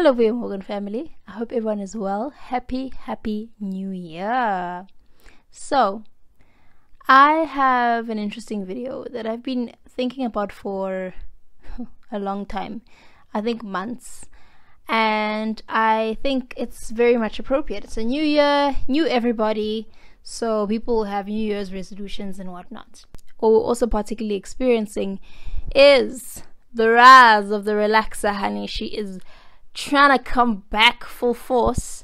Hello, William Morgan family. I hope everyone is well. Happy New Year. So, I have an interesting video that I've been thinking about for a long time. I think months. And I think it's very much appropriate. It's a new year, new everybody. So people have New Year's resolutions and whatnot. What we're also particularly experiencing is the rise of the relaxer, honey. She is trying to come back full force,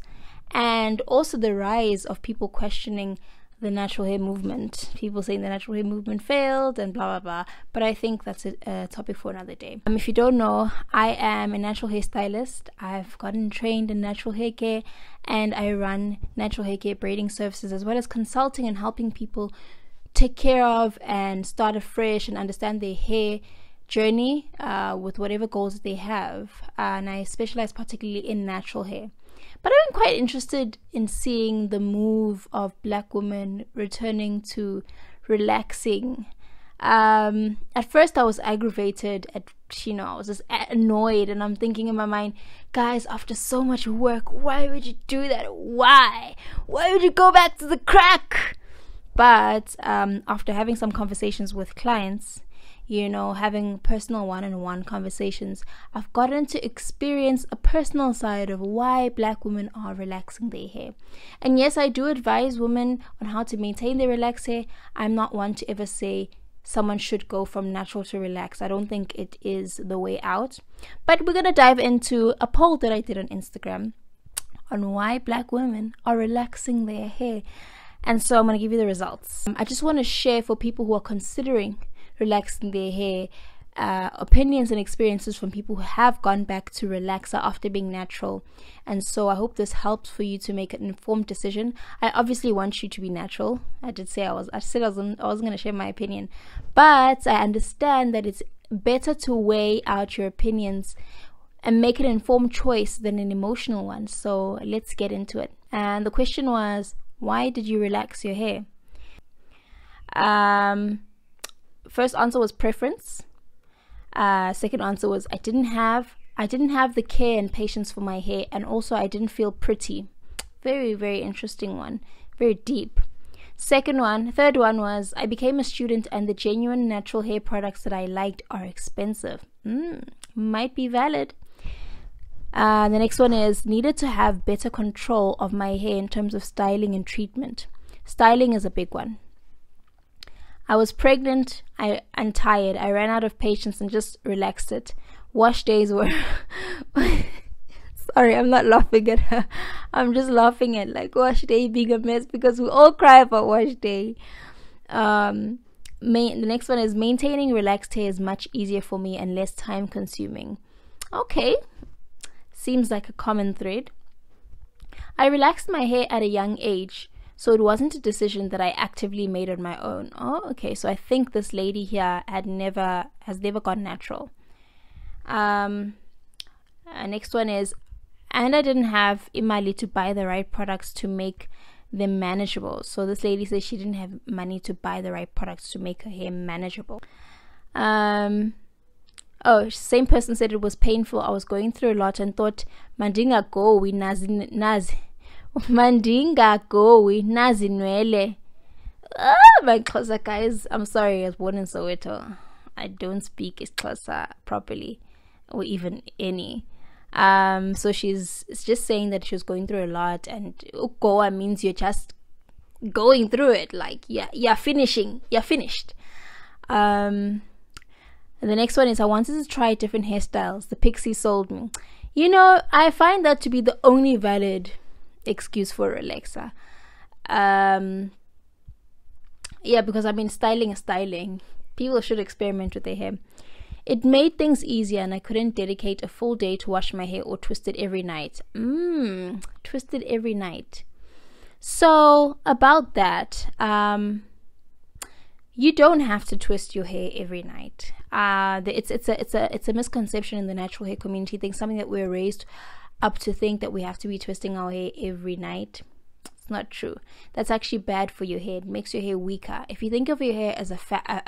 and also the rise of people questioning the natural hair movement, people saying the natural hair movement failed and blah blah blah. But I think that's a topic for another day. If you don't know, I am a natural hair stylist. I've gotten trained in natural hair care, and I run natural hair care braiding services, as well as consulting and helping people take care of and start afresh and understand their hair journey with whatever goals they have. And I specialize particularly in natural hair. But I'm quite interested in seeing the move of Black women returning to relaxing. At first I was aggravated at, I was just annoyed, and I'm thinking in my mind, guys, after so much work, why would you do that? Why would you go back to the crack? But after having some conversations with clients, having personal one-on-one conversations, I've gotten to experience a personal side of why Black women are relaxing their hair. And yes, I do advise women on how to maintain their relaxed hair. I'm not one to ever say someone should go from natural to relax. I don't think it is the way out. But we're going to dive into a poll that I did on Instagram on why Black women are relaxing their hair. And so I'm going to give you the results. I just want to share, for people who are considering relaxing their hair, opinions and experiences from people who have gone back to relaxer after being natural. And so I hope this helps for you to make an informed decision. I obviously want you to be natural. I said I wasn't going to share my opinion, but I understand that it's better to weigh out your opinions and make an informed choice than an emotional one. So let's get into it. And the question was, why did you relax your hair? First answer was preference. Second answer was I didn't have the care and patience for my hair, and also I didn't feel pretty. Very, very interesting one. Very deep. Third one was I became a student, and the genuine natural hair products that I liked are expensive. Might be valid. The next one is needed to have better control of my hair in terms of styling and treatment. Styling is a big one. I was pregnant and tired. I ran out of patience and just relaxed it. Wash days were sorry, I'm not laughing at her. I'm just laughing at wash day being a mess, because we all cry about wash day. The next one is maintaining relaxed hair is much easier for me and less time consuming. Okay, seems like a common thread. I relaxed my hair at a young age, so it wasn't a decision that I actively made on my own. Oh, okay. So I think this lady here has never gone natural. Next one is, and I didn't have imali to buy the right products to make them manageable. So this lady says she didn't have money to buy the right products to make her hair manageable. Same person said it was painful. I was going through a lot and thought, mandinga go we nazi. Mandinga gowi nazinwele. My Xhosa, guys, I'm sorry, I was born in Soweto. I don't speak Xhosa properly, or even any. So it's just saying that she was going through a lot, and ugoa means you're just going through it, you're finished. And the next one is I wanted to try different hairstyles. The pixie sold me. I find that to be the only valid excuse for relaxer. Because styling is styling. People should experiment with their hair. It made things easier, and I couldn't dedicate a full day to wash my hair or twist it every night. Twisted every night. So about that, you don't have to twist your hair every night. It's a misconception in the natural hair community. Think something that we're raised up to think that we have to be twisting our hair every night. It's not true. That's actually bad for your hair. It makes your hair weaker. If you think of your hair as a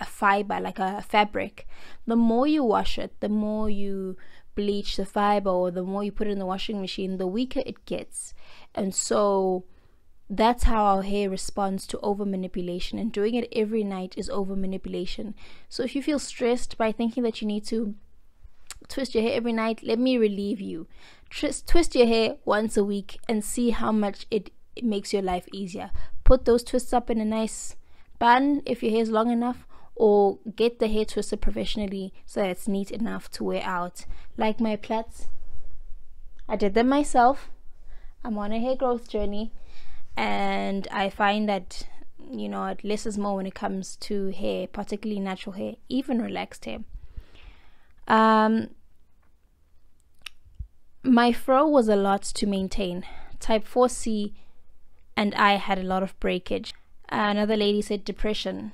fiber, like a fabric, the more you wash it, the more you bleach the fiber, or the more you put it in the washing machine, the weaker it gets. And so that's how our hair responds to over manipulation, and doing it every night is over manipulation. So if you feel stressed by thinking that you need to twist your hair every night, let me relieve you. Twist your hair once a week and see how much it makes your life easier. Put those twists up in a nice bun if your hair is long enough, or get the hair twisted professionally so that it's neat enough to wear out. Like my plaits, I did them myself. I'm on a hair growth journey, and I find that, you know, less is more when it comes to hair, particularly natural hair, even relaxed hair. My fro was a lot to maintain. Type 4C, and I had a lot of breakage. Another lady said depression.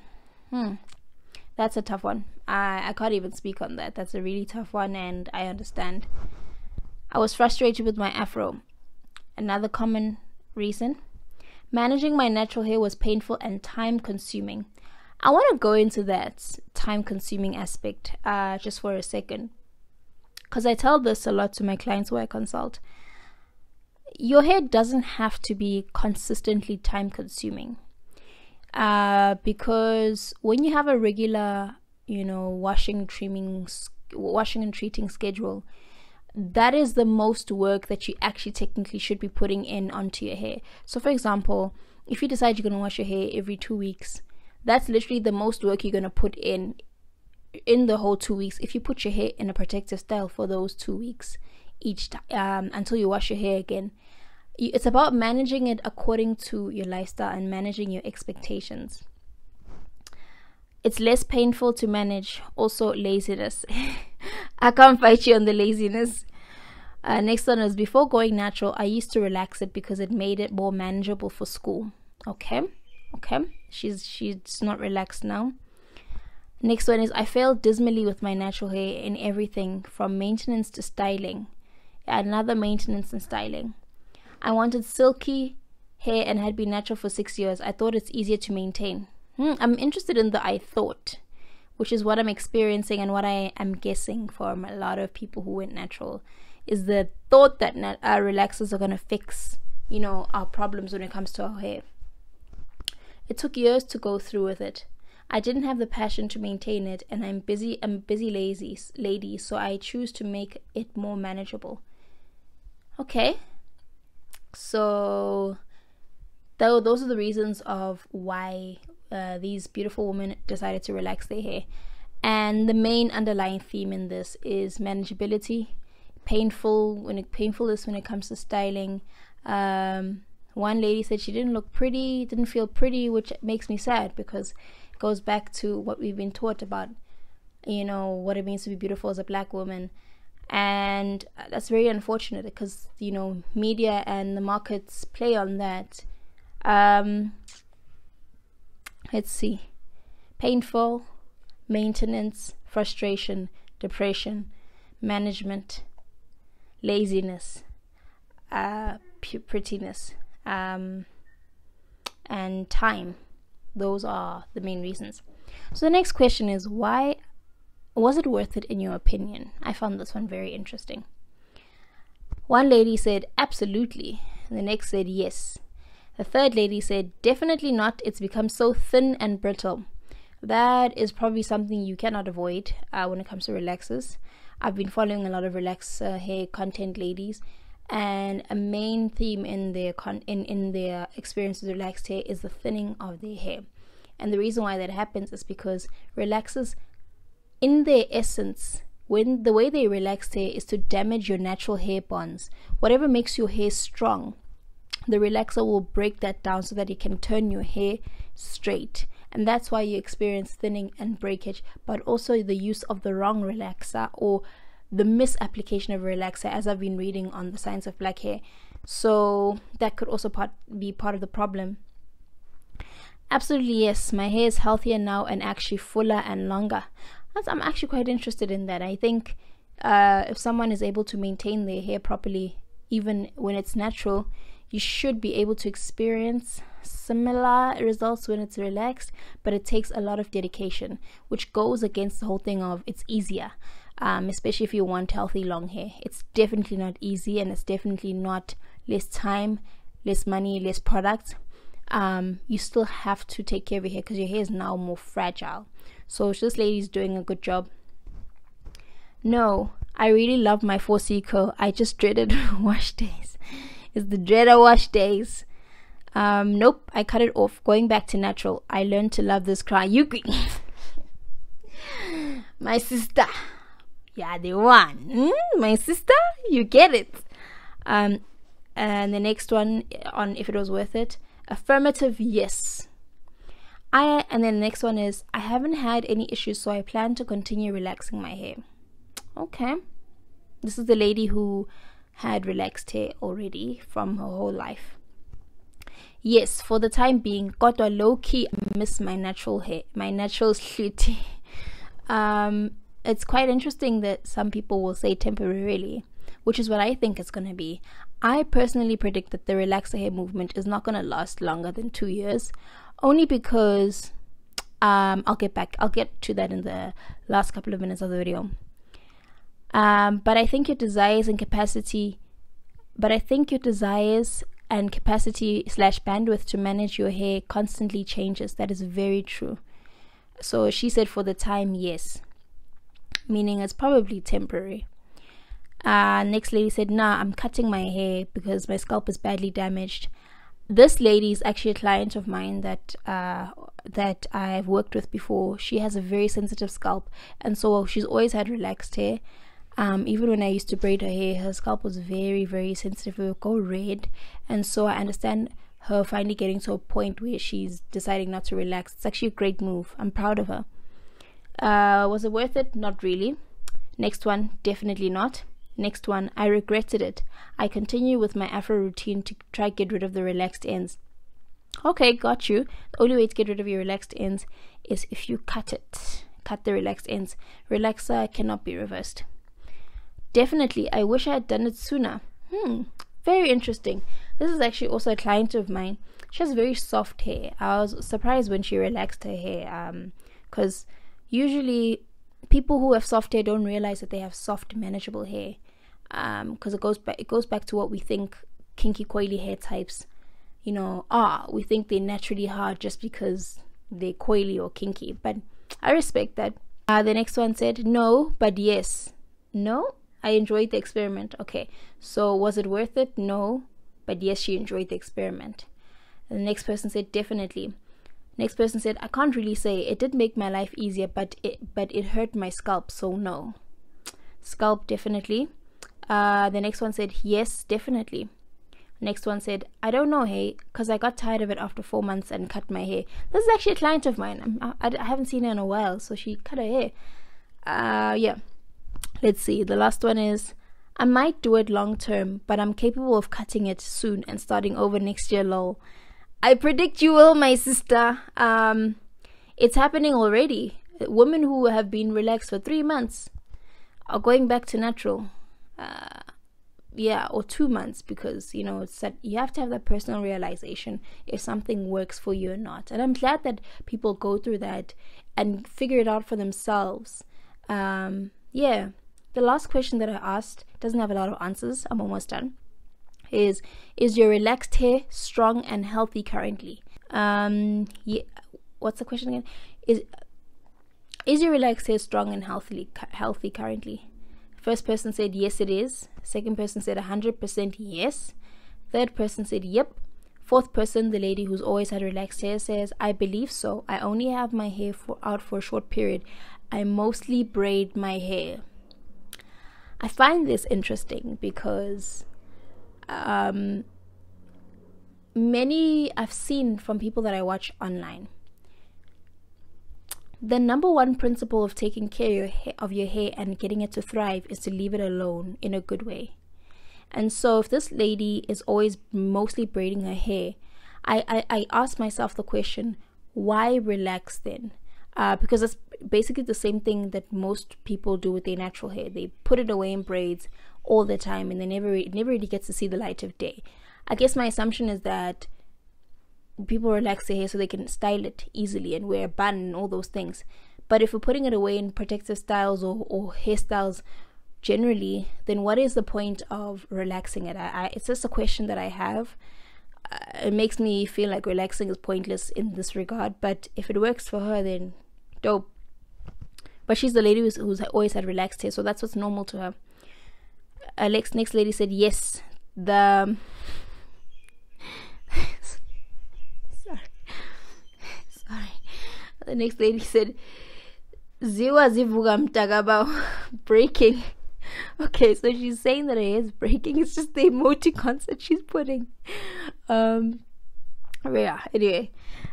That's a tough one. I can't even speak on that. That's a really tough one, and I understand. I was frustrated with my afro. Another common reason. Managing my natural hair was painful and time consuming. I want to go into that time consuming aspect just for a second, because I tell this a lot to my clients who I consult. Your hair doesn't have to be consistently time consuming, because when you have a regular, you know, washing and treating schedule, that is the most work that you actually technically should be putting in onto your hair. So for example, if you decide you're going to wash your hair every 2 weeks, that's literally the most work you're going to put in the whole 2 weeks if you put your hair in a protective style for those 2 weeks each time, until you wash your hair again. It's about managing it according to your lifestyle and managing your expectations. It's less painful to manage. Also, laziness. I can't fight you on the laziness. Next one is, before going natural, I used to relax it because it made it more manageable for school. Okay. She's not relaxed now. Next one is, I failed dismally with my natural hair in everything from maintenance to styling. Another maintenance and styling. I wanted silky hair and had been natural for 6 years. I thought it's easier to maintain. I'm interested in the I thought, which is what I'm experiencing and what I am guessing from a lot of people who went natural, is the thought that relaxers are going to fix, you know, our problems when it comes to our hair. It took years to go through with it. I didn't have the passion to maintain it, and I'm a busy lady, so I choose to make it more manageable. Okay, so those are the reasons of why these beautiful women decided to relax their hair. And the main underlying theme in this is manageability. Painfulness when it comes to styling. One lady said she didn't feel pretty, which makes me sad, because it goes back to what we've been taught about, you know, what it means to be beautiful as a black woman. And that's very unfortunate, because, you know, media and the markets play on that. Let's see. Painful, maintenance, frustration, depression, management, laziness, prettiness, and time. Those are the main reasons. So the next question is, why was it worth it in your opinion? I found this one very interesting. One lady said absolutely. The next said yes. The third lady said definitely not. It's become so thin and brittle. That is probably something you cannot avoid when it comes to relaxers. I've been following a lot of relax hair content ladies, and a main theme in their in their experience with relaxed hair is the thinning of their hair. And the reason why that happens is because relaxers, in their essence, when the way they relax hair is to damage your natural hair bonds. Whatever makes your hair strong, the relaxer will break that down so that it can turn your hair straight. And that's why you experience thinning and breakage, but also the use of the wrong relaxer, or the misapplication of a relaxer, as I've been reading on the science of black hair. So that could also be part of the problem. Absolutely yes, my hair is healthier now and actually fuller and longer. I'm actually quite interested in that. I think if someone is able to maintain their hair properly, even when it's natural, you should be able to experience similar results when it's relaxed, but it takes a lot of dedication, which goes against the whole thing of it's easier. especially if you want healthy long hair. It's definitely not easy, and it's definitely not less time, less money, less products. You still have to take care of your hair because your hair is now more fragile. So this lady's doing a good job. No, I really love my 4C curl. I just dreaded wash days. It's the dread of wash days. Nope, I cut it off. Going back to natural. I learned to love this cry. You my sister. Yeah, the one. My sister, you get it. And the next one on if it was worth it. Affirmative, yes. And then the next one is I haven't had any issues, so I plan to continue relaxing my hair. Okay. This is the lady who had relaxed hair already from her whole life. Yes, for the time being, kodwa low key I miss my natural hair, my natural shitty. It's quite interesting that some people will say temporarily, which is what I think it's going to be. I personally predict that the relaxer hair movement is not going to last longer than 2 years, only because I'll get to that in the last couple of minutes of the video. But I think your desires and capacity /bandwidth to manage your hair constantly changes. That is very true. So she said for the time, yes, meaning it's probably temporary. Next lady said, nah, I'm cutting my hair because my scalp is badly damaged. This lady is actually a client of mine that I've worked with before. She has a very sensitive scalp, and so she's always had relaxed hair. Even when I used to braid her hair, her scalp was very, very sensitive. It would go red, and so I understand her finally getting to a point where she's deciding not to relax. It's actually a great move. I'm proud of her. Was it worth it? Not really. Next one, definitely not. Next one, I regretted it. I continue with my afro routine to try get rid of the relaxed ends. Okay, got you. The only way to get rid of your relaxed ends is if you cut it. Cut the relaxed ends. Relaxer cannot be reversed. Definitely, I wish I had done it sooner. Very interesting. This is actually also a client of mine. She has very soft hair. I was surprised when she relaxed her hair, because usually people who have soft hair don't realize that they have soft, manageable hair, because it goes back to what we think kinky, coily hair types, we think they're naturally hard just because they're coily or kinky. But I respect that. The next one said no, but yes. No, I enjoyed the experiment. Okay, so was it worth it? No, but yes, she enjoyed the experiment. And the next person said definitely. Next person said, I can't really say. It did make my life easier, but it hurt my scalp, so no. Scalp, definitely. The next one said, yes, definitely. Next one said, I don't know, hey, because I got tired of it after 4 months and cut my hair. This is actually a client of mine. I haven't seen her in a while, so she cut her hair. Yeah. Let's see. The last one is, I might do it long term, but I'm capable of cutting it soon and starting over next year, lol. I predict you will, my sister. It's happening already. Women who have been relaxed for 3 months are going back to natural. Yeah, or 2 months, because it's that you have to have that personal realization if something works for you or not. And I'm glad that people go through that and figure it out for themselves. Yeah. The last question that I asked doesn't have a lot of answers. I'm almost done. Is your relaxed hair strong and healthy currently? Yeah. What's the question again? Is your relaxed hair strong and healthy currently? First person said yes, it is. Second person said 100% yes. Third person said yep. Fourth person, the lady who's always had relaxed hair, says I believe so. I only have my hair out for a short period. I mostly braid my hair. I find this interesting because many I've seen from people that I watch online, the number one principle of taking care of your hair and getting it to thrive is to leave it alone in a good way. And so if this lady is always mostly braiding her hair, I ask myself the question, why relax then? Because that's basically the same thing that most people do with their natural hair. They put it away in braids all the time, and it never really gets to see the light of day. I guess my assumption is that people relax their hair so they can style it easily and wear a bun and all those things. But if we're putting it away in protective styles or hairstyles generally, then what is the point of relaxing it? It's just a question that I have. It makes me feel like relaxing is pointless in this regard, but if it works for her, then dope. But she's the lady who's always had relaxed hair, so that's what's normal to her. Next lady said yes. Sorry. The next lady said ziwa zivuga mtagaba breaking. Okay, so she's saying that her hair is breaking. It's just the emoticons that she's putting. Yeah, anyway.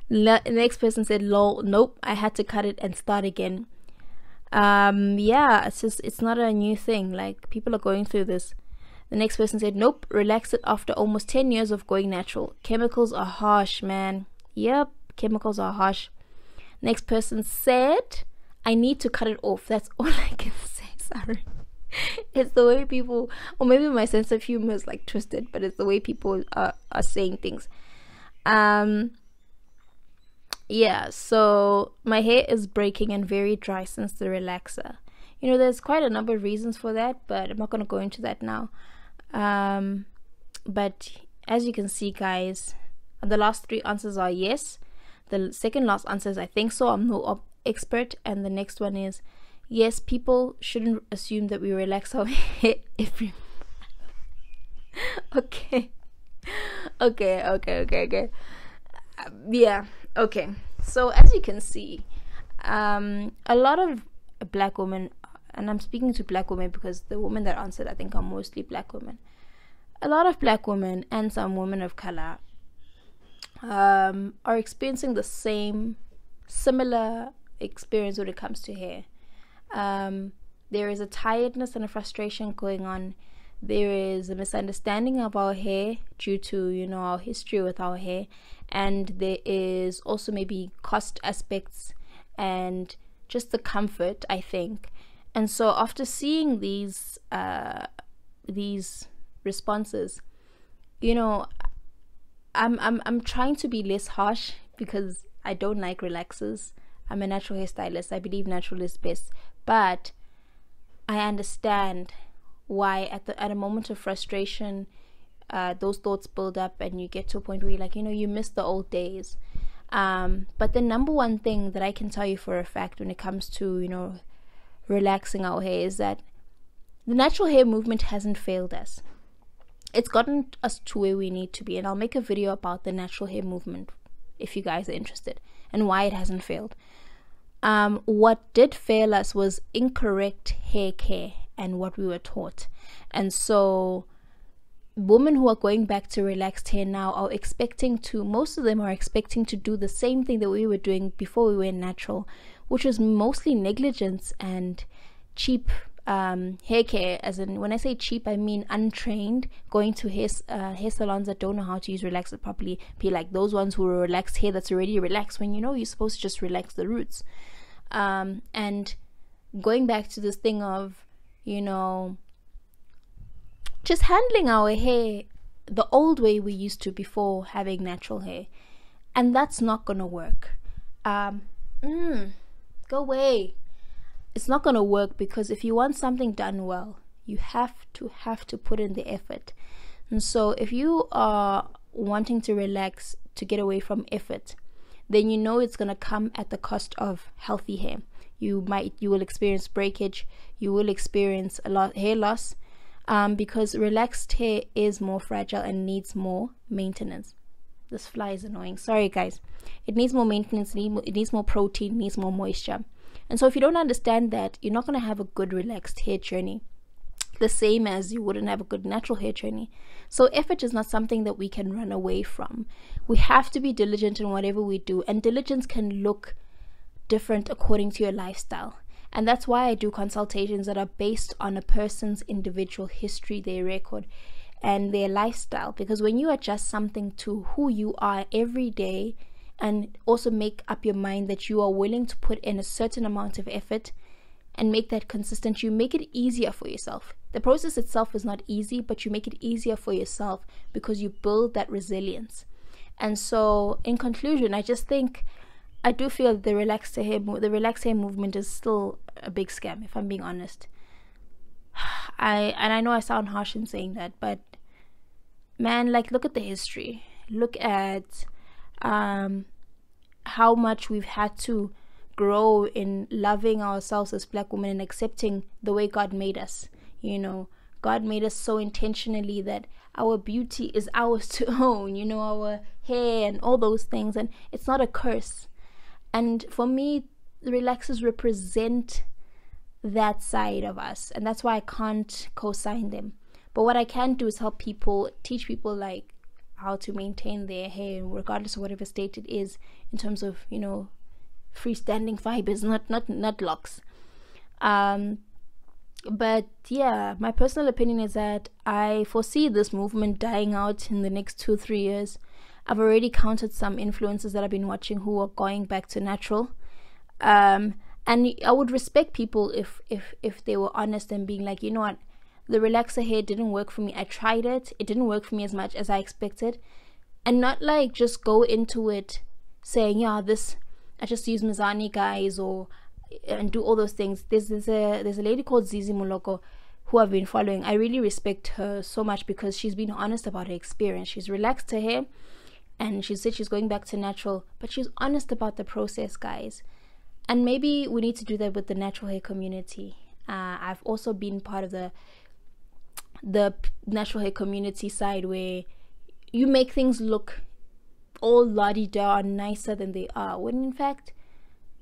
The next person said lol, nope, I had to cut it and start again. Yeah, it's not a new thing. Like, people are going through this. The next person said nope, relax it after almost 10 years of going natural. Chemicals are harsh, man. Yep, chemicals are harsh. Next person said I need to cut it off. That's all I can say. Sorry. It's the way people, or maybe my sense of humor is like twisted, but it's the way people are saying things. Yeah, so my hair is breaking and very dry since the relaxer. You know, there's quite a number of reasons for that, but I'm not going to go into that now. But as you can see, guys, the last 3 answers are yes. The second last answer is I think so, I'm no expert. And the next one is yes, people shouldn't assume that we relax our hair every okay. Yeah, okay. So as you can see, a lot of black women, and I'm speaking to black women because the women that answered I think are mostly black women. A lot of black women and some women of color are experiencing the similar experience when it comes to hair. There is a tiredness and a frustration going on. There is a misunderstanding of our hair due to, you know, our history with our hair, and there is also maybe cost aspects and just the comfort, I think. And so after seeing these responses, you know, I'm trying to be less harsh because I don't like relaxers. I'm a natural hairstylist. I believe natural is best, but I understand why at a moment of frustration, those thoughts build up and you get to a point where you're like, you know, you miss the old days. But the number one thing that I can tell you for a fact when it comes to, you know, relaxing our hair is that the natural hair movement hasn't failed us. It's gotten us to where we need to be, and I'll make a video about the natural hair movement if you guys are interested and why it hasn't failed. What did fail us was incorrect hair care and what we were taught. And so women who are going back to relaxed hair now are most of them are expecting to do the same thing that we were doing before we went natural, which was mostly negligence and cheap hair care. As in, when I say cheap, I mean untrained, going to hair salons that don't know how to use relaxer properly, be like those ones who are relaxed hair that's already relaxed, when you know you're supposed to just relax the roots. And going back to this thing of, you know, just handling our hair the old way we used to before having natural hair, and that's not gonna work. Go away. It's not gonna work, because if you want something done well, you have to put in the effort. And so if you are wanting to relax to get away from effort, then you know it's gonna come at the cost of healthy hair. You will experience breakage, you will experience a lot hair loss, because relaxed hair is more fragile and needs more maintenance. This fly is annoying. Sorry guys. It needs more maintenance, it needs more protein, needs more moisture. And so if you don't understand that, you're not going to have a good relaxed hair journey, the same as you wouldn't have a good natural hair journey. So effort is not something that we can run away from. We have to be diligent in whatever we do, and diligence can look different according to your lifestyle. And that's why I do consultations that are based on a person's individual history, their record, and their lifestyle. Because when you adjust something to who you are every day, and also make up your mind that you are willing to put in a certain amount of effort and make that consistent, you make it easier for yourself. The process itself is not easy, but you make it easier for yourself because you build that resilience. And so in conclusion, I just think I do feel the relaxed hair movement is still a big scam, if I'm being honest. I know I sound harsh in saying that, but man, like, look at the history. Look at how much we've had to grow in loving ourselves as black women and accepting the way God made us. God made us so intentionally that our beauty is ours to own, our hair and all those things, and it's not a curse. And for me, the relaxers represent that side of us, and that's why I can't co-sign them. But what I can do is help people, teach people like how to maintain their hair regardless of whatever state it is, in terms of freestanding fibers, not locks. But yeah, my personal opinion is that I foresee this movement dying out in the next 2-3 years. I've already counted some influencers that I've been watching who are going back to natural. And I would respect people if they were honest and being like, you know what, the relaxer hair didn't work for me. I tried it. It didn't work for me as much as I expected. And not like just go into it saying, yeah, I just use Mizani, guys, and do all those things. There's a lady called Zizi Moloko who I've been following. I really respect her so much because she's been honest about her experience. She's relaxed her hair and she said she's going back to natural, but she's honest about the process, guys. And maybe we need to do that with the natural hair community. I've also been part of the natural hair community side, where you make things look all la-di-da nicer than they are, when in fact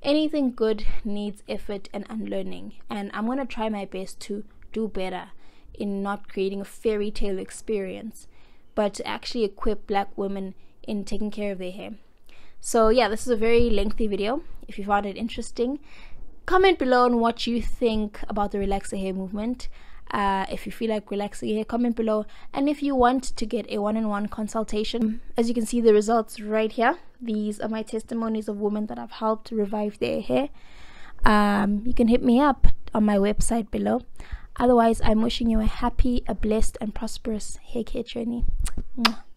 anything good needs effort and unlearning. And I'm going to try my best to do better in not creating a fairy tale experience, but to actually equip black women in taking care of their hair. So yeah, this is a very lengthy video. If you found it interesting, comment below on what you think about the relaxer hair movement. If you feel like relaxing your hair, comment below. And if you want to get a one-on-one consultation, as you can see the results right here, these are my testimonies of women that I've helped revive their hair. You can hit me up on my website below. Otherwise, I'm wishing you a happy, a blessed and prosperous hair care journey. Mwah.